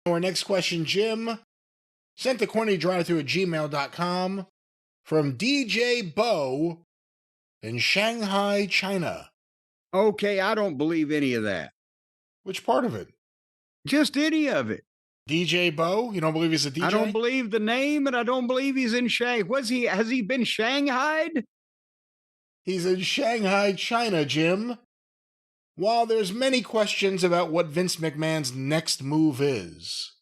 Our next question, Jim, sent to CornyDriveThru at gmail.com from DJ Bo in Shanghai, China. Okay, I don't believe any of that. Which part of it? Just any of it. DJ Bo? You don't believe he's a DJ? I don't believe the name, and I don't believe he's in Shanghai. Has he been Shanghaied? He's in Shanghai, China, Jim. While there's many questions about what Vince McMahon's next move is,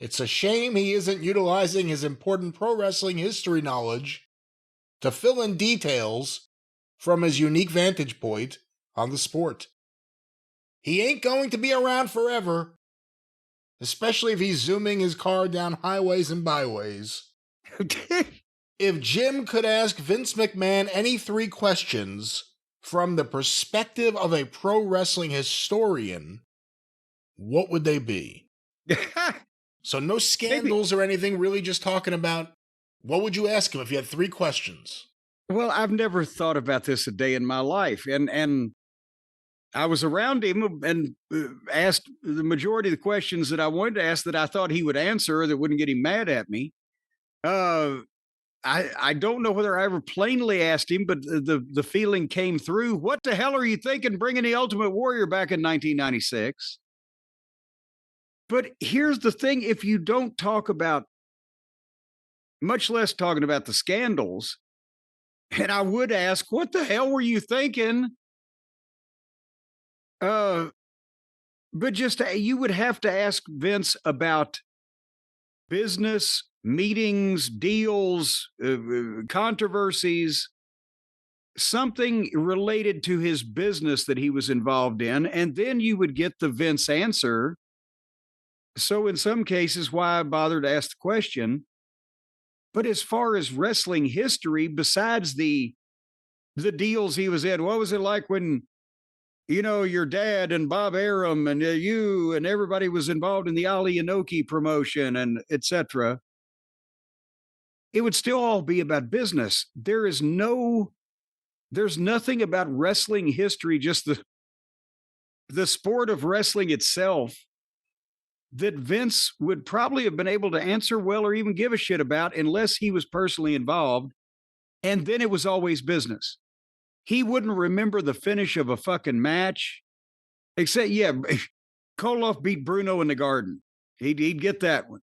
it's a shame he isn't utilizing his important pro wrestling history knowledge to fill in details from his unique vantage point on the sport. He ain't going to be around forever, especially if he's zooming his car down highways and byways. If Jim could ask Vince McMahon any 3 questions from the perspective of a pro wrestling historian, what would they be? So no scandals or anything, really just talking about what would you ask him if you had 3 questions? Well, I've never thought about this a day in my life. And I was around him and asked the majority of the questions that I wanted to ask that I thought he would answer that wouldn't get him mad at me. I don't know whether I ever plainly asked him, but the feeling came through. What the hell are you thinking bringing the Ultimate Warrior back in 1996? But here's the thing. If you don't talk about, much less talking about the scandals, and I would ask, what the hell were you thinking? But just you would have to ask Vince about business, meetings, deals, controversies, something related to his business that he was involved in, and then you would get the Vince answer. So in some cases, why bother to ask the question? But as far as wrestling history, besides the deals he was in, what was it like when, you know, your dad and Bob Arum and you and everybody was involved in the Ali Inoki promotion and etc. It would still all be about business. There's nothing about wrestling history, just the sport of wrestling itself, that Vince would probably have been able to answer well or even give a shit about unless he was personally involved. And then it was always business. He wouldn't remember the finish of a fucking match, except, yeah, Koloff beat Bruno in the Garden. He'd get that one.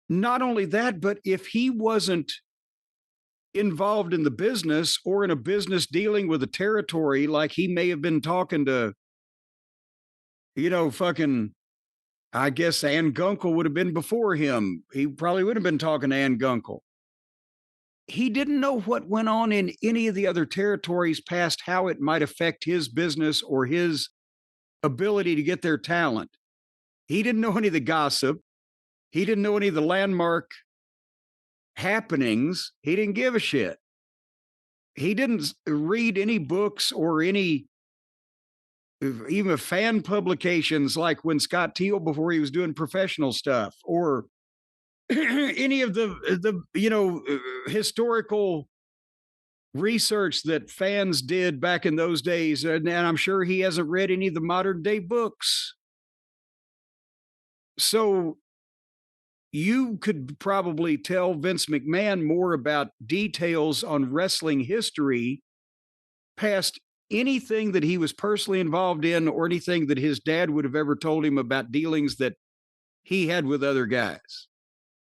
Not only that, but if he wasn't involved in the business or in a business dealing with a territory, like he may have been talking to, you know, fucking, I guess Ann Gunkel would have been before him. He probably would have been talking to Ann Gunkel. He didn't know what went on in any of the other territories past how it might affect his business or his ability to get their talent. He didn't know any of the gossip. He didn't know any of the landmark happenings. He didn't give a shit. He didn't read any books or any even fan publications like when Scott Teal, before he was doing professional stuff, or any of the historical research that fans did back in those days. And I'm sure he hasn't read any of the modern day books. So you could probably tell Vince McMahon more about details on wrestling history past anything that he was personally involved in or anything that his dad would have ever told him about dealings that he had with other guys.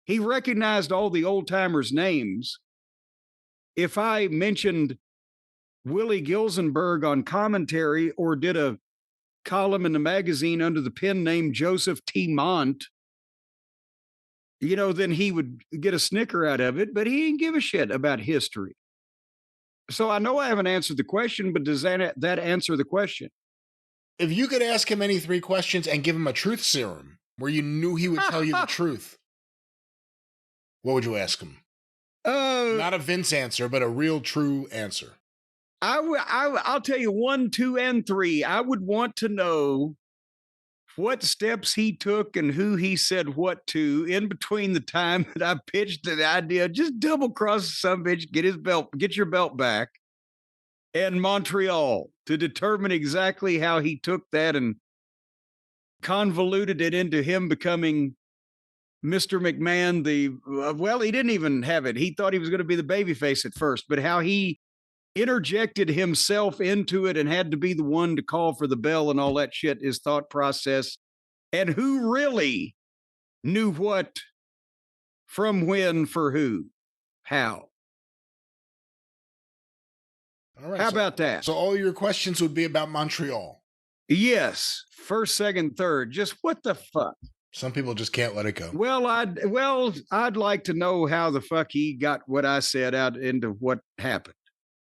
He recognized all the old timers' names. If I mentioned Willie Gilzenberg on commentary or did a column in the magazine under the pen name Joseph T. Mont, you know, then he would get a snicker out of it, but he didn't give a shit about history. So I know I haven't answered the question, but does that answer the question? If you could ask him any 3 questions and give him a truth serum where you knew he would tell you the truth, what would you ask him? Not a Vince answer, but a real true answer. I'll tell you 1, 2, and 3. I would want to know what steps he took and who he said what to in between the time that I pitched the idea, just double cross some bitch, get your belt back, and Montreal, to determine exactly how he took that and convoluted it into him becoming Mr. McMahon. Well, he didn't even have it. He thought he was going to be the babyface at first, but how he interjected himself into it and had to be the one to call for the bell and all that shit, his thought process, and who really knew what from when for who, how. All right, How about that? So all your questions would be about Montreal. Yes. First, second, third. Just what the fuck? Some people just can't let it go. Well, I'd like to know how the fuck he got what I said out into what happened.